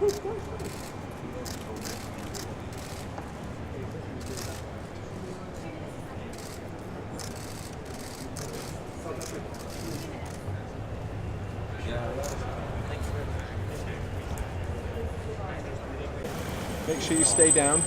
Make sure you stay down.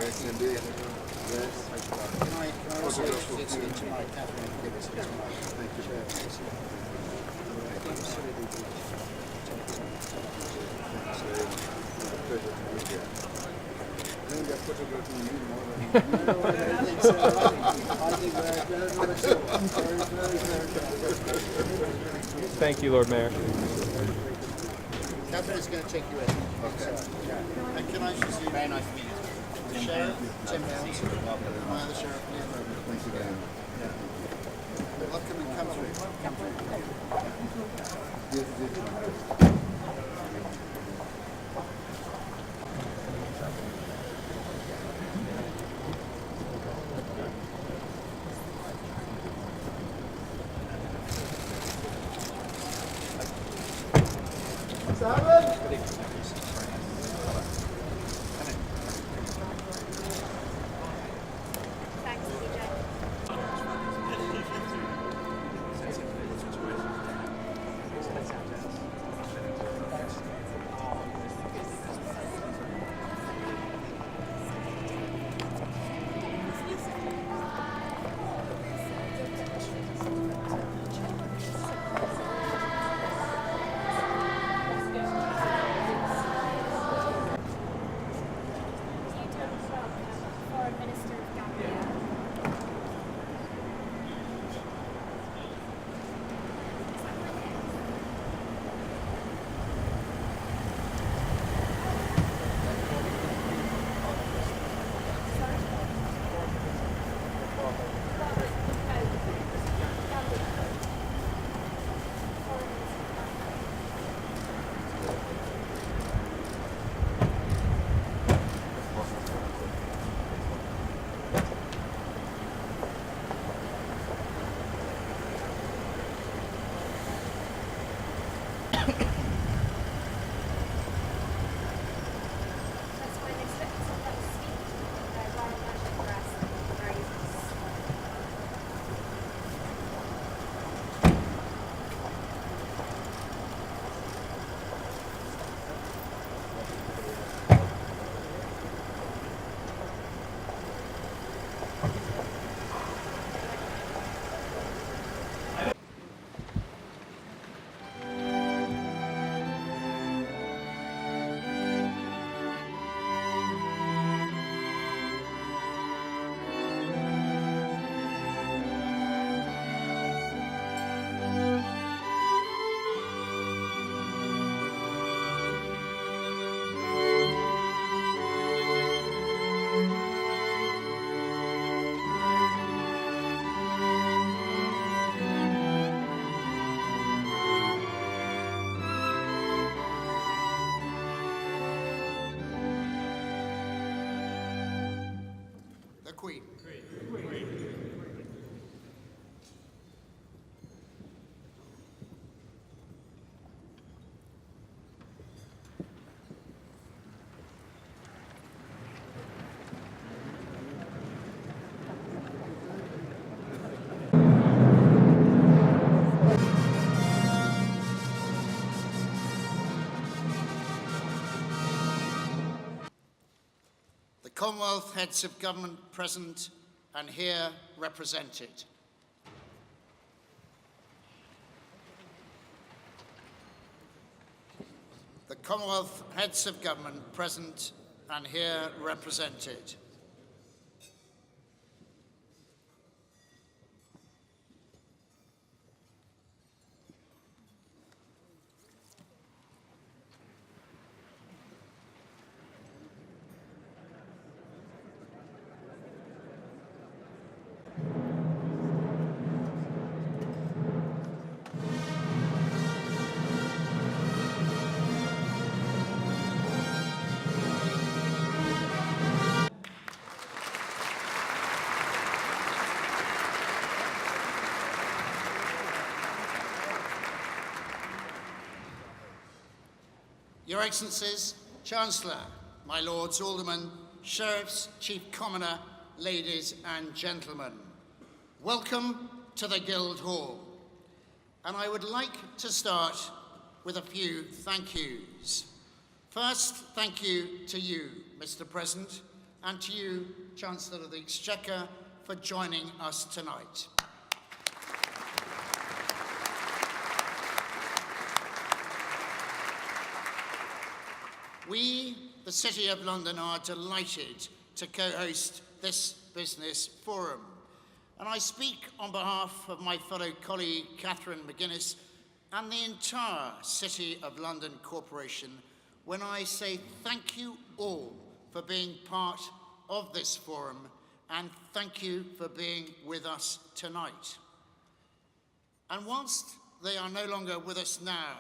Yes, indeed. Yes. Can I also introduce you to my Catherine Gibbs, who's my thank you very much. Pleasure to meet you. I think they're photographing you more than no, I think so. I think very much so. Very. Thank you, Lord Mayor. Catherine is going to take you in. Okay. And can I introduce you? Very nice to meet you. The Sheriff, Tim Mills, my other Sheriff, Liam. Thank you very much. Welcome and come through. The Queen. The Commonwealth heads of government present and here represented. The Commonwealth heads of government present and here represented. Your Excellencies, Chancellor, my Lords Aldermen, Sheriffs, Chief Commoner, ladies and gentlemen, welcome to the Guildhall. And I would like to start with a few thank yous. First, thank you to you, Mr. President, and to you, Chancellor of the Exchequer, for joining us tonight. We, the City of London, are delighted to co-host this business forum. And I speak on behalf of my fellow colleague, Catherine McGuinness, and the entire City of London Corporation when I say thank you all for being part of this forum, and thank you for being with us tonight. And whilst they are no longer with us now,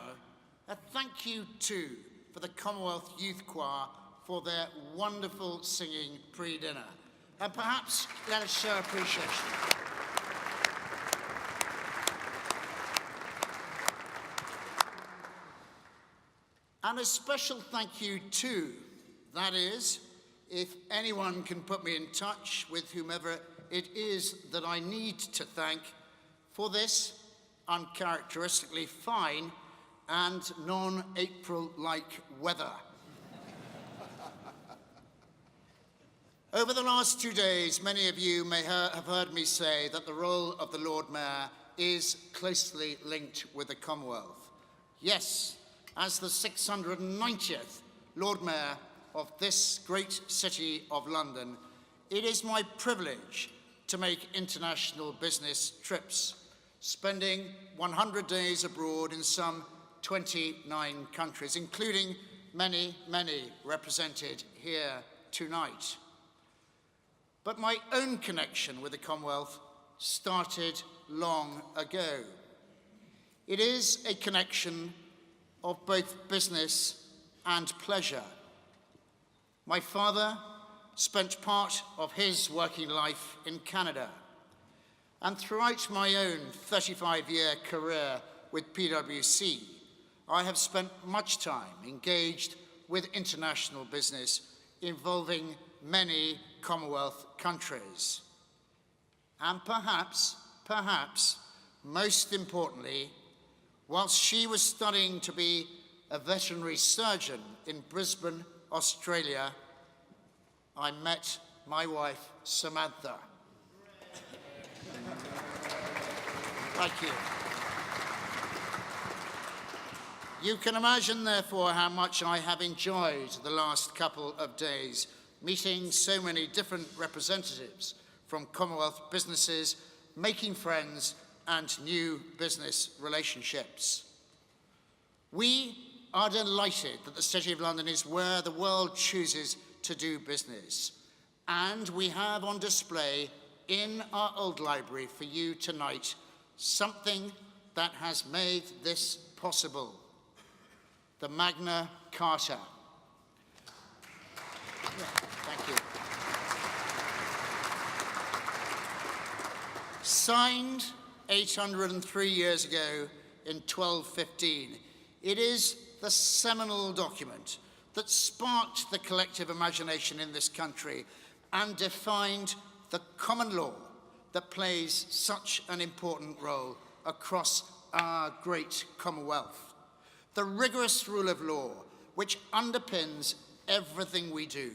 a thank you too for the Commonwealth Youth Choir for their wonderful singing pre-dinner. And perhaps let us show appreciation. And a special thank you too, that is, if anyone can put me in touch with whomever it is that I need to thank for this uncharacteristically fine and non-April-like weather. Over the last 2 days, many of you may have heard me say that the role of the Lord Mayor is closely linked with the Commonwealth. Yes, as the 690th Lord Mayor of this great city of London, it is my privilege to make international business trips, spending 100 days abroad in some 29 countries, including many, many represented here tonight. But my own connection with the Commonwealth started long ago. It is a connection of both business and pleasure. My father spent part of his working life in Canada, and throughout my own 35-year career with PwC, I have spent much time engaged with international business involving many Commonwealth countries. And perhaps most importantly, whilst she was studying to be a veterinary surgeon in Brisbane, Australia, I met my wife, Samantha. Thank you. You can imagine, therefore, how much I have enjoyed the last couple of days, meeting so many different representatives from Commonwealth businesses, making friends and new business relationships. We are delighted that the City of London is where the world chooses to do business. And we have on display in our old library for you tonight something that has made this possible: the Magna Carta. Thank you. Signed 803 years ago in 1215, it is the seminal document that sparked the collective imagination in this country and defined the common law that plays such an important role across our great Commonwealth. The rigorous rule of law which underpins everything we do,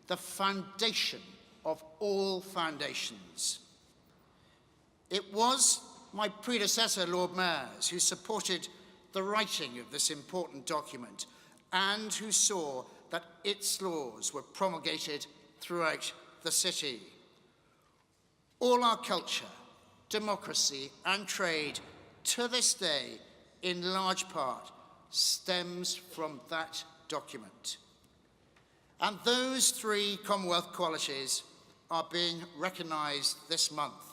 the foundation of all foundations. It was my predecessor, Lord Mayors, who supported the writing of this important document and who saw that its laws were promulgated throughout the city. All our culture, democracy, and trade to this day, in large part, stems from that document. And those three Commonwealth qualities are being recognised this month.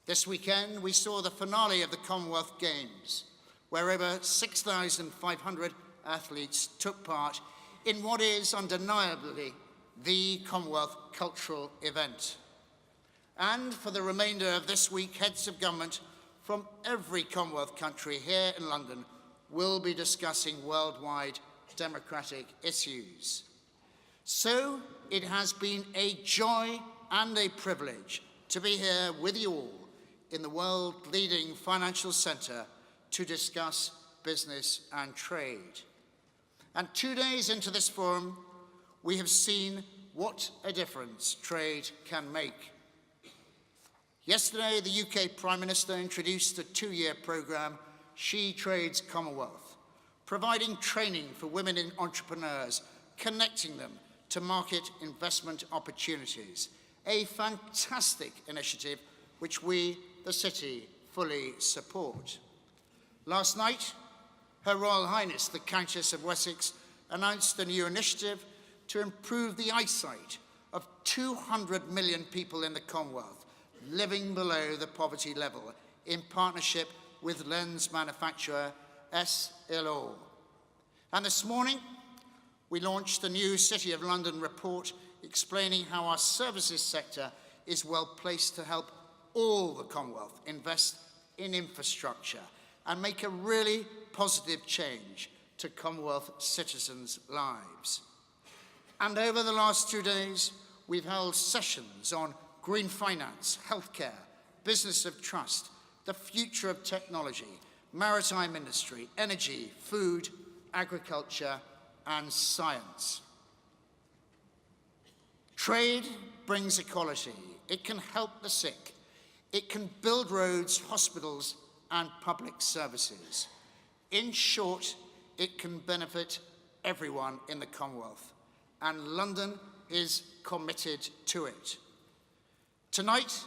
This weekend, we saw the finale of the Commonwealth Games, where over 6,500 athletes took part in what is undeniably the Commonwealth cultural event. And for the remainder of this week, heads of government from every Commonwealth country here in London will be discussing worldwide democratic issues. So it has been a joy and a privilege to be here with you all in the world-leading financial centre to discuss business and trade. And 2 days into this forum, we have seen what a difference trade can make. Yesterday, the UK Prime Minister introduced a 2-year programme, She Trades Commonwealth, providing training for women entrepreneurs, connecting them to market investment opportunities. A fantastic initiative which we, the city, fully support. Last night, Her Royal Highness, the Countess of Wessex, announced a new initiative to improve the eyesight of 200 million people in the Commonwealth living below the poverty level in partnership with lens manufacturer SLO. And this morning, we launched the new City of London report explaining how our services sector is well placed to help all the Commonwealth invest in infrastructure and make a really positive change to Commonwealth citizens' lives. And over the last 2 days, we've held sessions on green finance, healthcare, business of trust, the future of technology, maritime industry, energy, food, agriculture, and science. Trade brings equality. It can help the sick. It can build roads, hospitals, and public services. In short, it can benefit everyone in the Commonwealth, and London is committed to it. Tonight,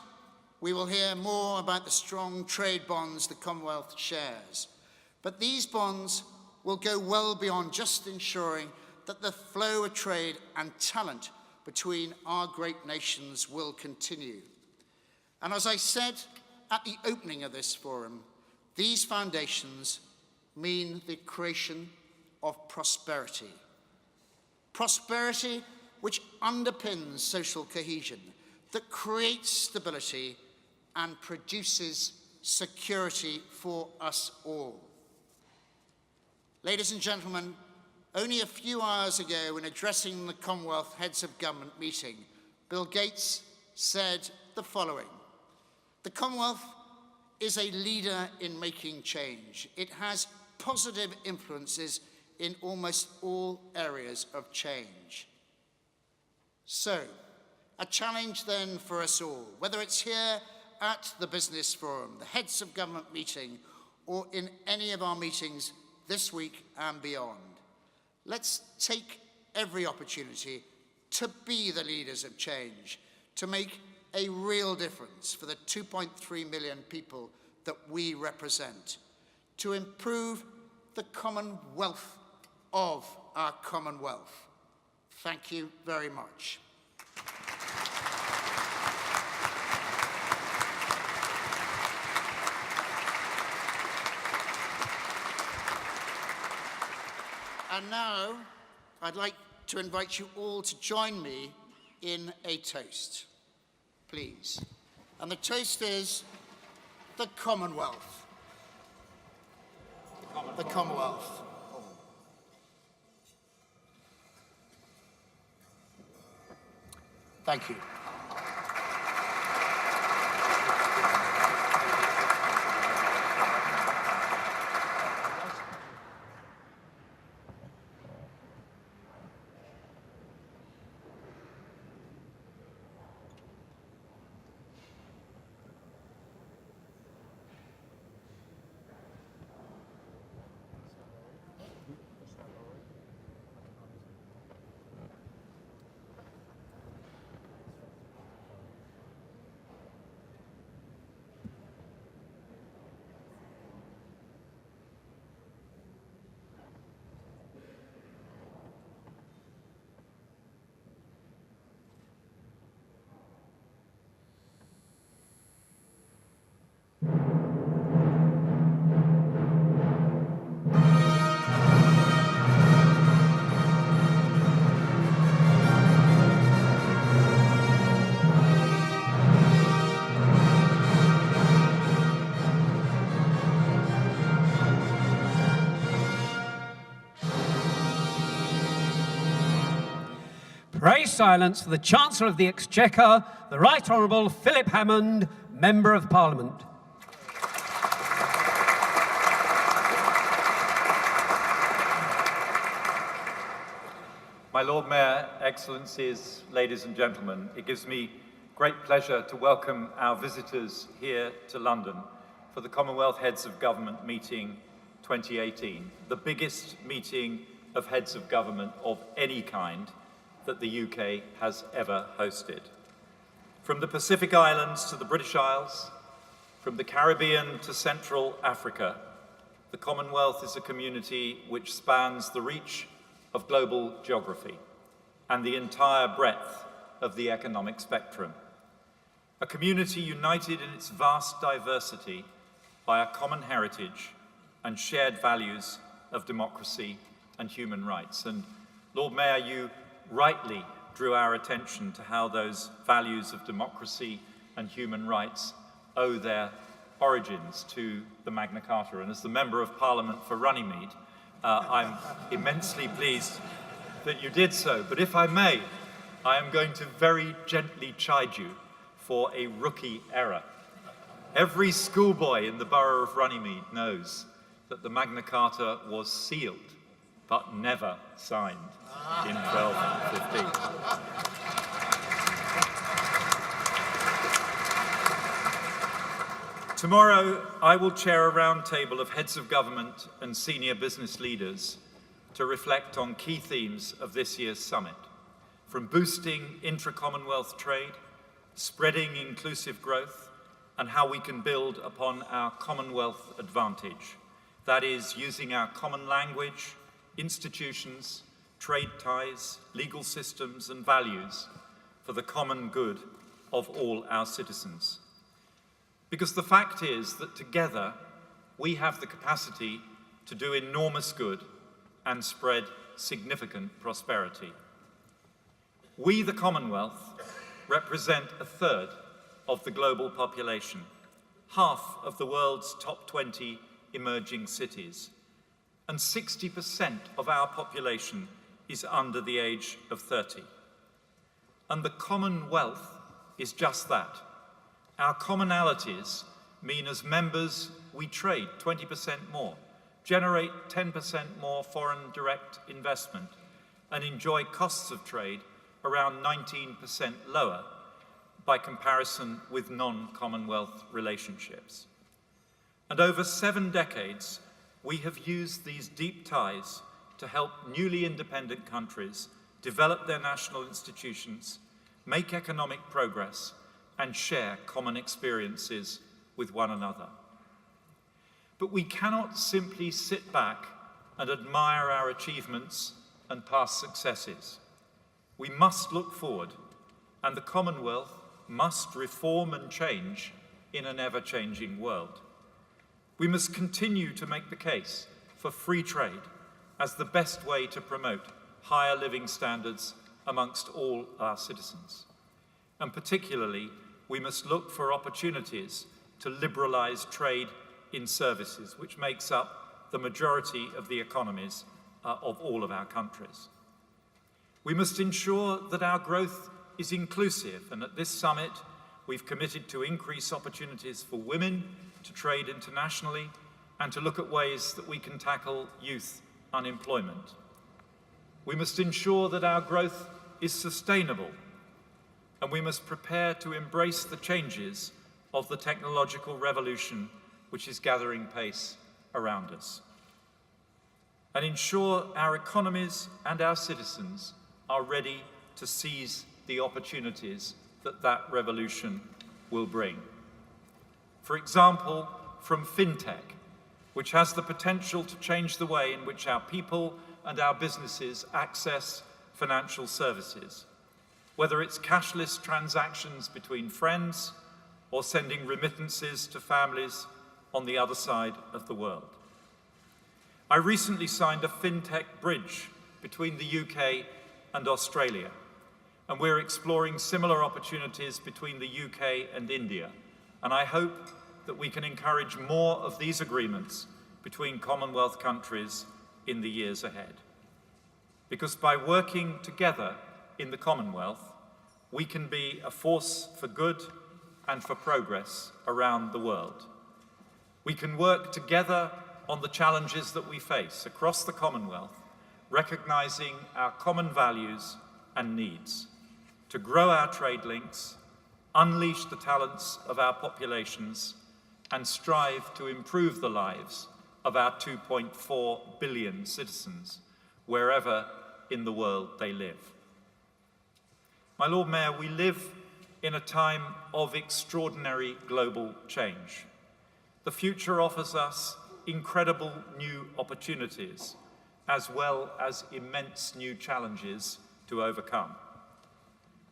we will hear more about the strong trade bonds the Commonwealth shares, but these bonds will go well beyond just ensuring that the flow of trade and talent between our great nations will continue. And as I said at the opening of this forum, these foundations mean the creation of prosperity. Prosperity which underpins social cohesion, that creates stability and produces security for us all. Ladies and gentlemen, only a few hours ago in addressing the Commonwealth Heads of Government meeting, Bill Gates said the following: "The Commonwealth is a leader in making change. It has positive influences in almost all areas of change." So, a challenge then for us all, whether it's here at the Business Forum, the Heads of Government meeting, or in any of our meetings this week and beyond. Let's take every opportunity to be the leaders of change, to make a real difference for the 2.3 million people that we represent, to improve the commonwealth of our Commonwealth. Thank you very much. And now, I'd like to invite you all to join me in a toast, please. And the toast is the Commonwealth. The Commonwealth. Thank you. Pray silence for the Chancellor of the Exchequer, the Right Honourable Philip Hammond, Member of Parliament. My Lord Mayor, Excellencies, ladies and gentlemen, it gives me great pleasure to welcome our visitors here to London for the Commonwealth Heads of Government meeting 2018, the biggest meeting of heads of government of any kind that the UK has ever hosted. From the Pacific Islands to the British Isles, from the Caribbean to Central Africa, the Commonwealth is a community which spans the reach of global geography and the entire breadth of the economic spectrum. A community united in its vast diversity by a common heritage and shared values of democracy and human rights. And Lord Mayor, you rightly drew our attention to how those values of democracy and human rights owe their origins to the Magna Carta. And as the Member of Parliament for Runnymede, I'm immensely pleased that you did so. But if I may, I am going to very gently chide you for a rookie error. Every schoolboy in the borough of Runnymede knows that the Magna Carta was sealed, but never signed in 1215. Tomorrow, I will chair a roundtable of heads of government and senior business leaders to reflect on key themes of this year's summit, from boosting intra-Commonwealth trade, spreading inclusive growth, and how we can build upon our Commonwealth advantage. That is, using our common language, institutions, trade ties, legal systems, and values for the common good of all our citizens. Because the fact is that together we have the capacity to do enormous good and spread significant prosperity. We, the Commonwealth, represent a third of the global population, half of the world's top 20 emerging cities, and 60% of our population is under the age of 30. And the Commonwealth is just that. Our commonalities mean as members we trade 20% more, generate 10% more foreign direct investment, and enjoy costs of trade around 19% lower by comparison with non-Commonwealth relationships. And over 7 decades, we have used these deep ties to help newly independent countries develop their national institutions, make economic progress, and share common experiences with one another. But we cannot simply sit back and admire our achievements and past successes. We must look forward, and the Commonwealth must reform and change in an ever-changing world. We must continue to make the case for free trade as the best way to promote higher living standards amongst all our citizens. And particularly, we must look for opportunities to liberalise trade in services, which makes up the majority of the economies of all of our countries. We must ensure that our growth is inclusive, and at this summit, we've committed to increase opportunities for women to trade internationally and to look at ways that we can tackle youth unemployment. We must ensure that our growth is sustainable, and we must prepare to embrace the changes of the technological revolution which is gathering pace around us, and ensure our economies and our citizens are ready to seize the opportunities that that revolution will bring. For example, from fintech, which has the potential to change the way in which our people and our businesses access financial services, whether it's cashless transactions between friends or sending remittances to families on the other side of the world. I recently signed a fintech bridge between the UK and Australia, and we're exploring similar opportunities between the UK and India, and I hope that we can encourage more of these agreements between Commonwealth countries in the years ahead. Because by working together, in the Commonwealth, we can be a force for good and for progress around the world. We can work together on the challenges that we face across the Commonwealth, recognizing our common values and needs, to grow our trade links, unleash the talents of our populations, and strive to improve the lives of our 2.4 billion citizens, wherever in the world they live. My Lord Mayor, we live in a time of extraordinary global change. The future offers us incredible new opportunities, as well as immense new challenges to overcome.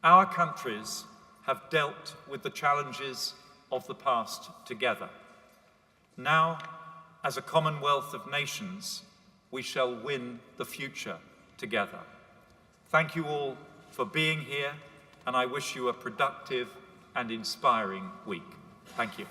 Our countries have dealt with the challenges of the past together. Now, as a Commonwealth of Nations, we shall win the future together. Thank you all for being here, and I wish you a productive and inspiring week. Thank you.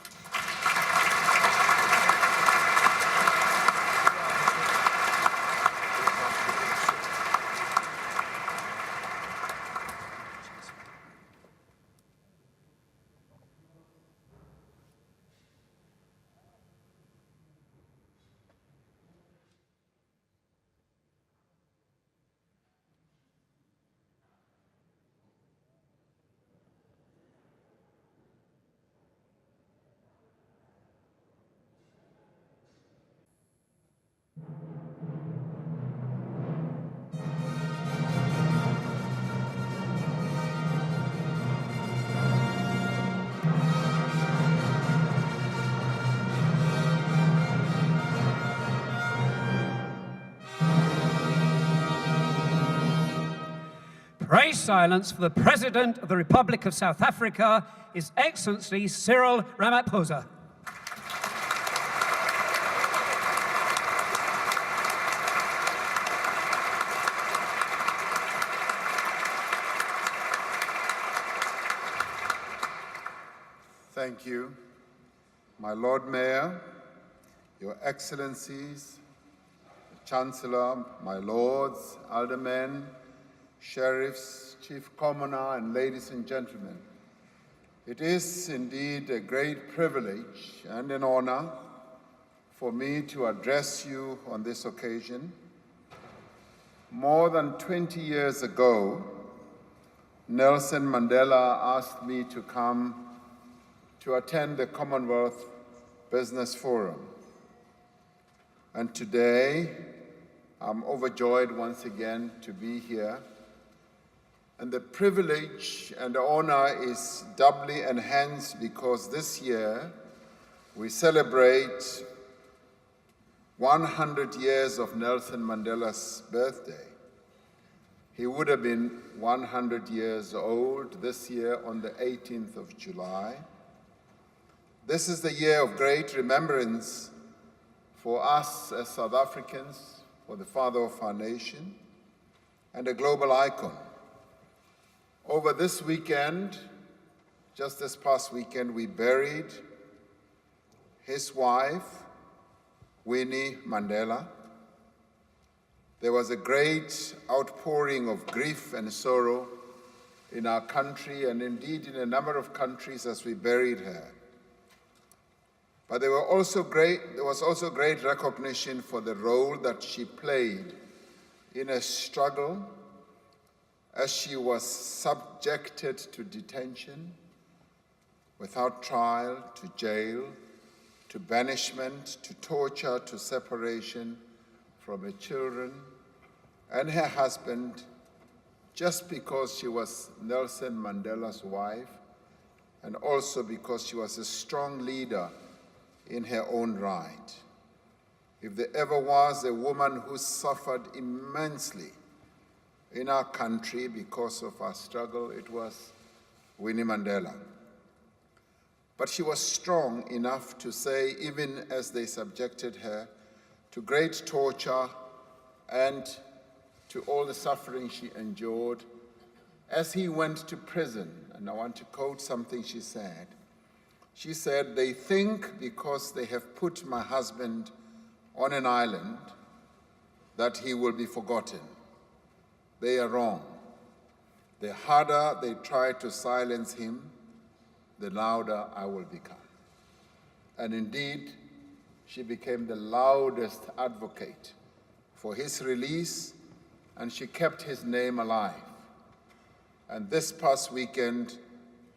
Pray silence for the President of the Republic of South Africa, His Excellency Cyril Ramaphosa. Thank you, my Lord Mayor, Your Excellencies, the Chancellor, my Lords, Aldermen, Sheriffs, Chief Commoner, and ladies and gentlemen. It is indeed a great privilege and an honor for me to address you on this occasion. More than 20 years ago, Nelson Mandela asked me to come to attend the Commonwealth Business Forum. And today, I'm overjoyed once again to be here. And the privilege and the honor is doubly enhanced because this year we celebrate 100 years of Nelson Mandela's birthday. He would have been 100 years old this year on the 18th of July. This is the year of great remembrance for us as South Africans, for the father of our nation, and a global icon. Over this weekend, just this past weekend, we buried his wife, Winnie Mandela. There was a great outpouring of grief and sorrow in our country and indeed in a number of countries as we buried her. But there was also great recognition for the role that she played in a struggle as she was subjected to detention, without trial, to jail, to banishment, to torture, to separation from her children and her husband, just because she was Nelson Mandela's wife, and also because she was a strong leader in her own right. If there ever was a woman who suffered immensely in our country because of our struggle, it was Winnie Mandela. But she was strong enough to say, even as they subjected her to great torture and to all the suffering she endured, as he went to prison, and I want to quote something she said. She said, "They think because they have put my husband on an island that he will be forgotten. They are wrong. The harder they try to silence him, the louder I will become. And indeed, she became the loudest advocate for his release, and she kept his name alive. And this past weekend,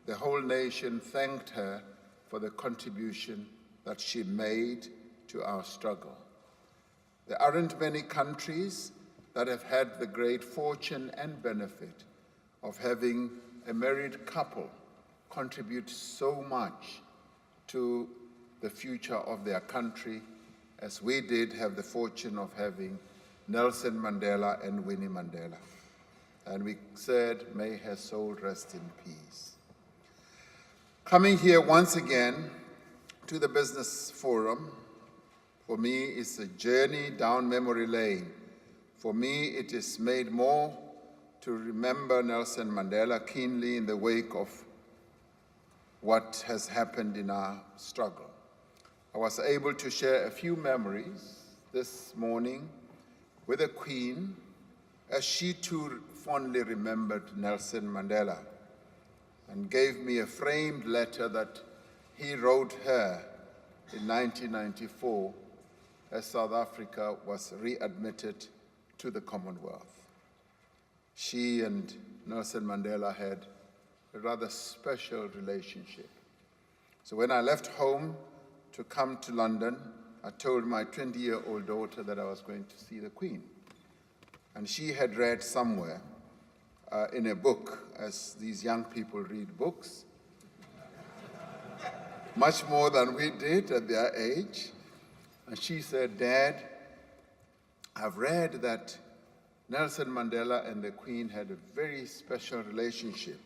the whole nation thanked her for the contribution that she made to our struggle. There aren't many countries that have had the great fortune and benefit of having a married couple contribute so much to the future of their country as we did have the fortune of having Nelson Mandela and Winnie Mandela. And we said, may her soul rest in peace. Coming here once again to the Business Forum, for me, is a journey down memory lane. For me, it is made more to remember Nelson Mandela keenly in the wake of what has happened in our struggle. I was able to share a few memories this morning with the Queen, as she too fondly remembered Nelson Mandela and gave me a framed letter that he wrote her in 1994 as South Africa was readmitted to the Commonwealth. She and Nelson Mandela had a rather special relationship. So when I left home to come to London, I told my 20-year-old daughter that I was going to see the Queen. And she had read somewhere in a book, as these young people read books, much more than we did at their age. And she said, Dad, I've read that Nelson Mandela and the Queen had a very special relationship.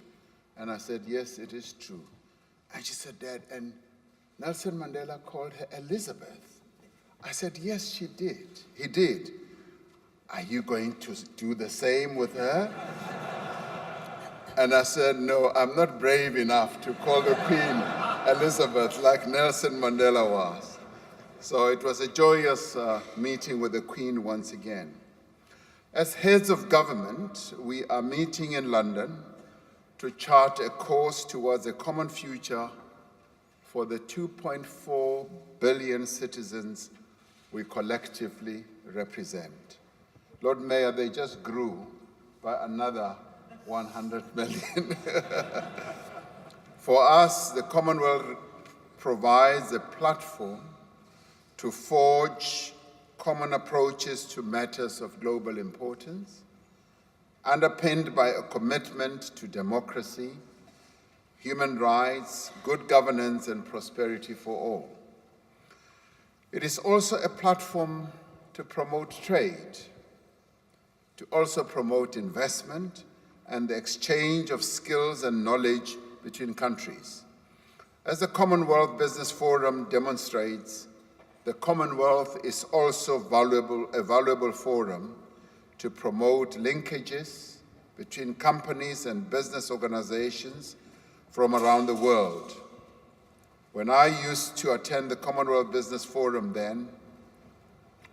And I said, yes, it is true. And she said, Dad, and Nelson Mandela called her Elizabeth. I said, yes, she did. He did. Are you going to do the same with her? And I said, no, I'm not brave enough to call the Queen Elizabeth like Nelson Mandela was. So it was a joyous meeting with the Queen once again. As heads of government, we are meeting in London to chart a course towards a common future for the 2.4 billion citizens we collectively represent. Lord Mayor, they just grew by another 100 million. For us, the Commonwealth provides a platform to forge common approaches to matters of global importance, underpinned by a commitment to democracy, human rights, good governance, and prosperity for all. It is also a platform to promote trade, to also promote investment and the exchange of skills and knowledge between countries. As the Commonwealth Business Forum demonstrates, the Commonwealth is also a valuable forum to promote linkages between companies and business organizations from around the world. When I used to attend the Commonwealth Business Forum then,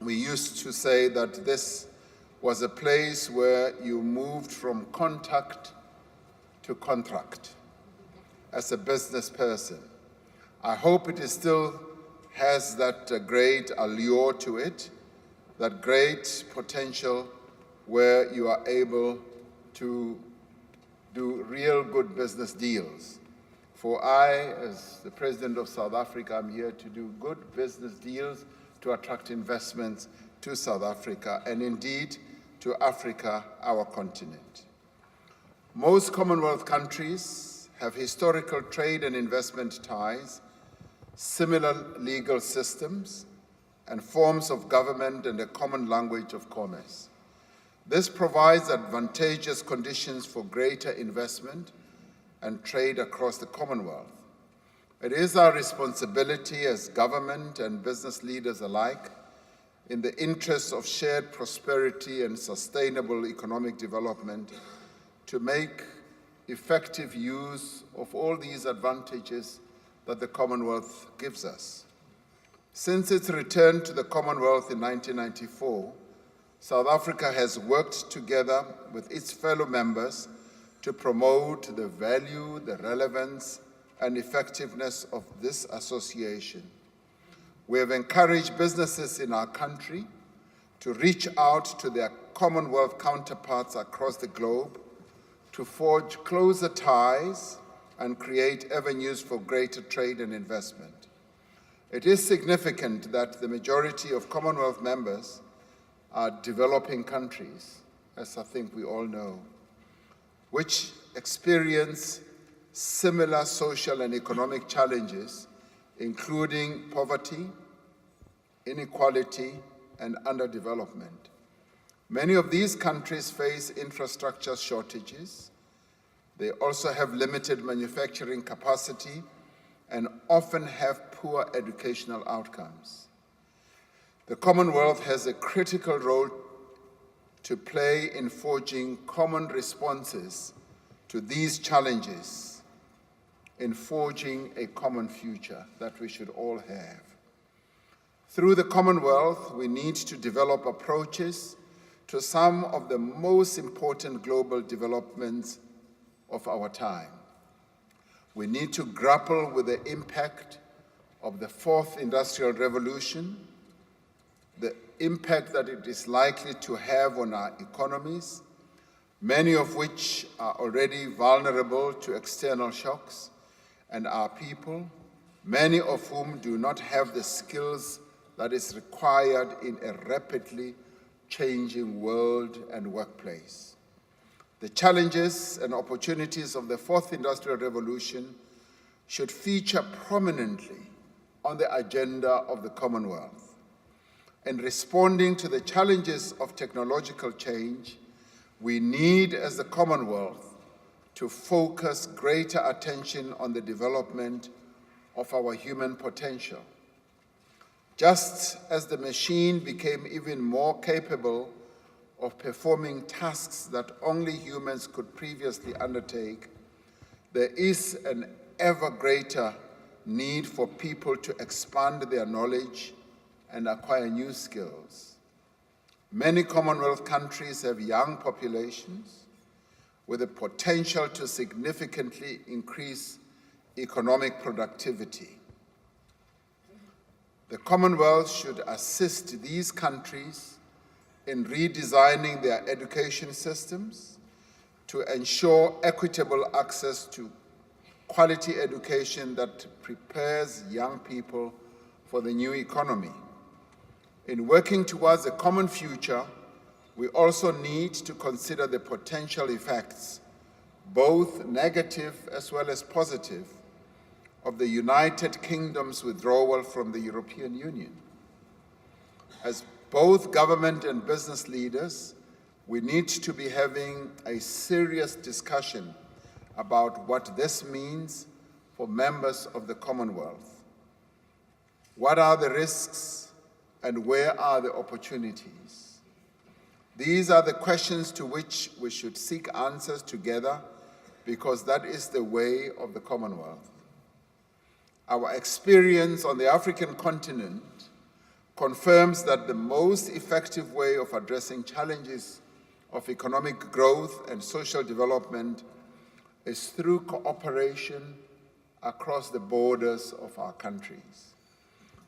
we used to say that this was a place where you moved from contact to contract as a business person. I hope it still has that great allure to it, that great potential where you are able to do real good business deals. For I, as the President of South Africa, I'm here to do good business deals to attract investments to South Africa and indeed to Africa, our continent. Most Commonwealth countries have historical trade and investment ties, similar legal systems, and forms of government and a common language of commerce. This provides advantageous conditions for greater investment and trade across the Commonwealth. It is our responsibility as government and business leaders alike, in the interests of shared prosperity and sustainable economic development, to make effective use of all these advantages that the Commonwealth gives us. Since its return to the Commonwealth in 1994, South Africa has worked together with its fellow members to promote the value, the relevance, and effectiveness of this association. We have encouraged businesses in our country to reach out to their Commonwealth counterparts across the globe to forge closer ties and create avenues for greater trade and investment. It is significant that the majority of Commonwealth members are developing countries, as I think we all know, which experience similar social and economic challenges, including poverty, inequality, and underdevelopment. Many of these countries face infrastructure shortages. They also have limited manufacturing capacity and often have poor educational outcomes. The Commonwealth has a critical role to play in forging common responses to these challenges, in forging a common future that we should all have. Through the Commonwealth, we need to develop approaches to some of the most important global developments of our time. We need to grapple with the impact of the fourth industrial revolution, the impact that it is likely to have on our economies, many of which are already vulnerable to external shocks, and our people, many of whom do not have the skills that is required in a rapidly changing world and workplace. The challenges and opportunities of the fourth industrial revolution should feature prominently on the agenda of the Commonwealth. In responding to the challenges of technological change, we need, as the Commonwealth, to focus greater attention on the development of our human potential. Just as the machine became even more capable of performing tasks that only humans could previously undertake, there is an ever greater need for people to expand their knowledge and acquire new skills. Many Commonwealth countries have young populations with the potential to significantly increase economic productivity. The Commonwealth should assist these countries in redesigning their education systems to ensure equitable access to quality education that prepares young people for the new economy. In working towards a common future, we also need to consider the potential effects, both negative as well as positive, of the United Kingdom's withdrawal from the European Union. As both government and business leaders, we need to be having a serious discussion about what this means for members of the Commonwealth. What are the risks and where are the opportunities? These are the questions to which we should seek answers together, because that is the way of the Commonwealth. Our experience on the African continent confirms that the most effective way of addressing challenges of economic growth and social development is through cooperation across the borders of our countries.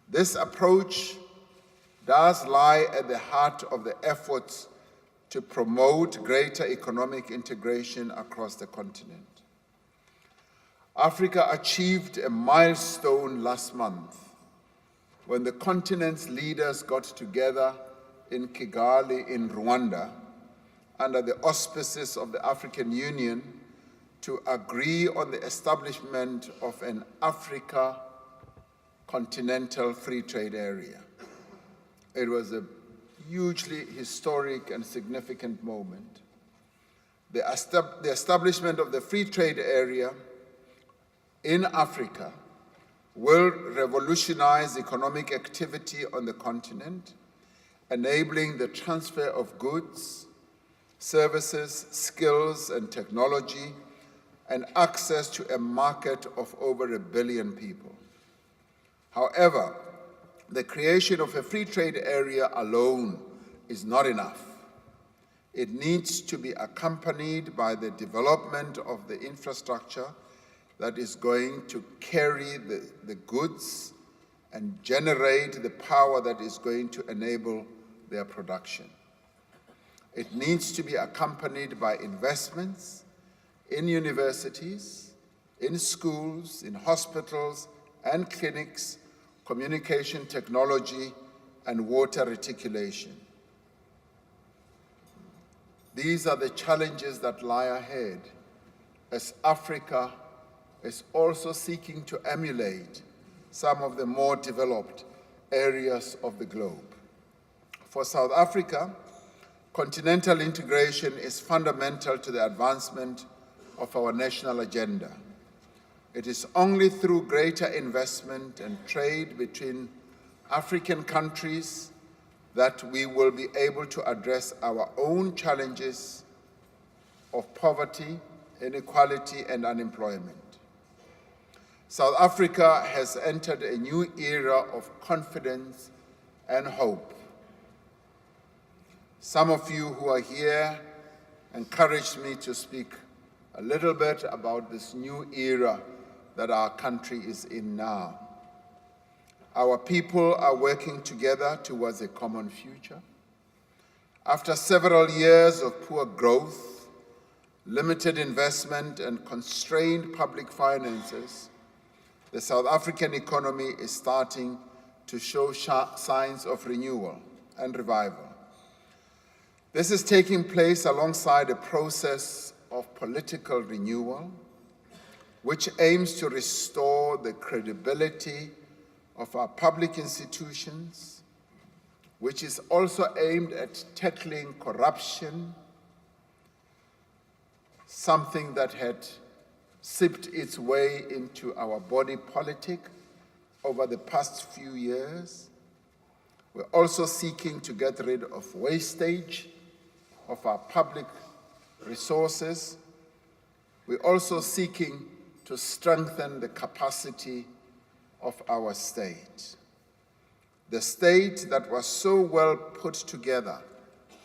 This approach does lie at the heart of the efforts to promote greater economic integration across the continent. Africa achieved a milestone last month when the continent's leaders got together in Kigali in Rwanda under the auspices of the African Union to agree on the establishment of an Africa continental free trade area. It was a hugely historic and significant moment. The establishment of the free trade area in Africa will revolutionize economic activity on the continent, enabling the transfer of goods, services, skills, and technology, and access to a market of over 1 billion people. However, the creation of a free trade area alone is not enough. It needs to be accompanied by the development of the infrastructure that is going to carry the goods and generate the power that is going to enable their production. It needs to be accompanied by investments in universities, in schools, in hospitals and clinics, communication technology, and water reticulation. These are the challenges that lie ahead as Africa is also seeking to emulate some of the more developed areas of the globe. For South Africa, continental integration is fundamental to the advancement of our national agenda. It is only through greater investment and trade between African countries that we will be able to address our own challenges of poverty, inequality, and unemployment. South Africa has entered a new era of confidence and hope. Some of you who are here encouraged me to speak a little bit about this new era that our country is in now. Our people are working together towards a common future. After several years of poor growth, limited investment, and constrained public finances, the South African economy is starting to show signs of renewal and revival. This is taking place alongside a process of political renewal, which aims to restore the credibility of our public institutions, which is also aimed at tackling corruption, something that had seeped its way into our body politic over the past few years. We're also seeking to get rid of wastage of our public resources. We're also seeking to strengthen the capacity of our state. The state that was so well put together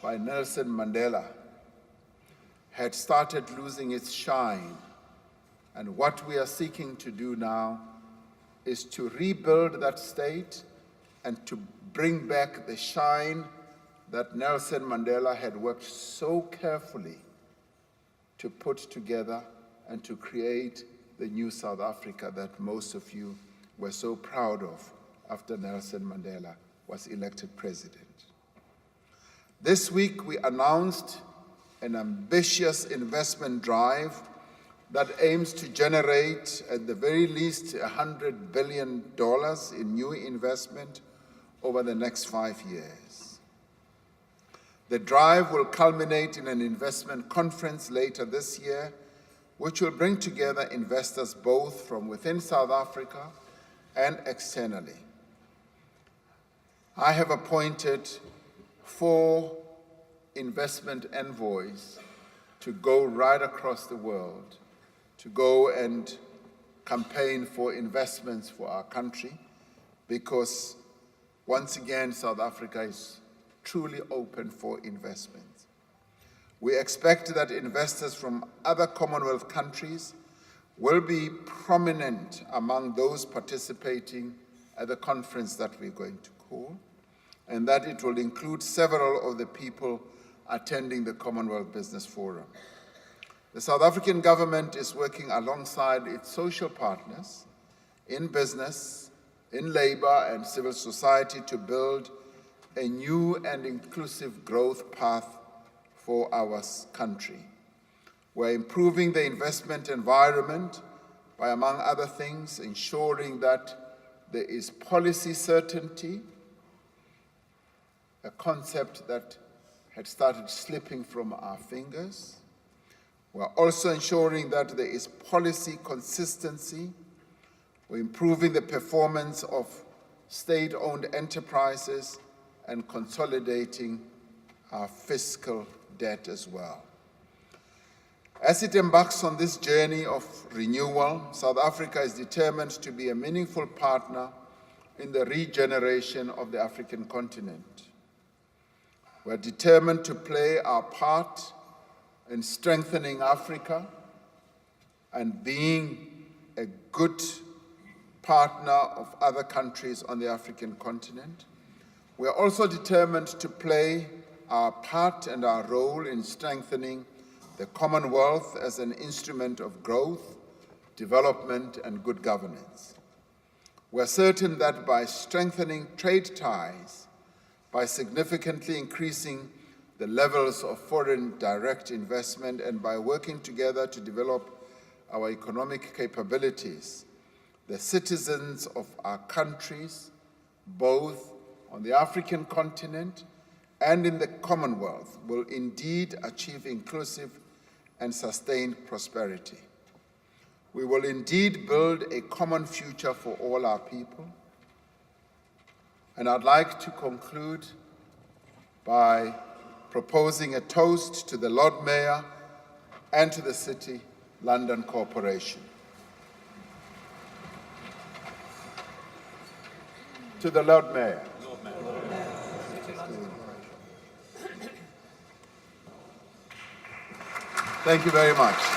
by Nelson Mandela had started losing its shine, and what we are seeking to do now is to rebuild that state and to bring back the shine that Nelson Mandela had worked so carefully to put together and to create the new South Africa that most of you were so proud of after Nelson Mandela was elected president. This week, we announced an ambitious investment drive that aims to generate, at the very least, $100 billion in new investment over the next 5 years. The drive will culminate in an investment conference later this year, which will bring together investors both from within South Africa and externally. I have appointed 4 investment envoys to go right across the world, to go and campaign for investments for our country, because once again, South Africa is truly open for investments. We expect that investors from other Commonwealth countries will be prominent among those participating at the conference that we're going to call, and that it will include several of the people attending the Commonwealth Business Forum. The South African government is working alongside its social partners in business, in labor, and civil society to build a new and inclusive growth path for our country. We're improving the investment environment by, among other things, ensuring that there is policy certainty, a concept that had started slipping from our fingers. We're also ensuring that there is policy consistency. We're improving the performance of state-owned enterprises and consolidating our fiscal debt as well. As it embarks on this journey of renewal, South Africa is determined to be a meaningful partner in the regeneration of the African continent. We're determined to play our part in strengthening Africa and being a good partner of other countries on the African continent. We are also determined to play our part and our role in strengthening the Commonwealth as an instrument of growth, development, and good governance. We are certain that by strengthening trade ties, by significantly increasing the levels of foreign direct investment, and by working together to develop our economic capabilities, the citizens of our countries, both on the African continent and in the Commonwealth, will indeed achieve inclusive and sustained prosperity. We will indeed build a common future for all our people. And I'd like to conclude by proposing a toast to the Lord Mayor and to the City London Corporation. To the Lord Mayor. Thank you very much.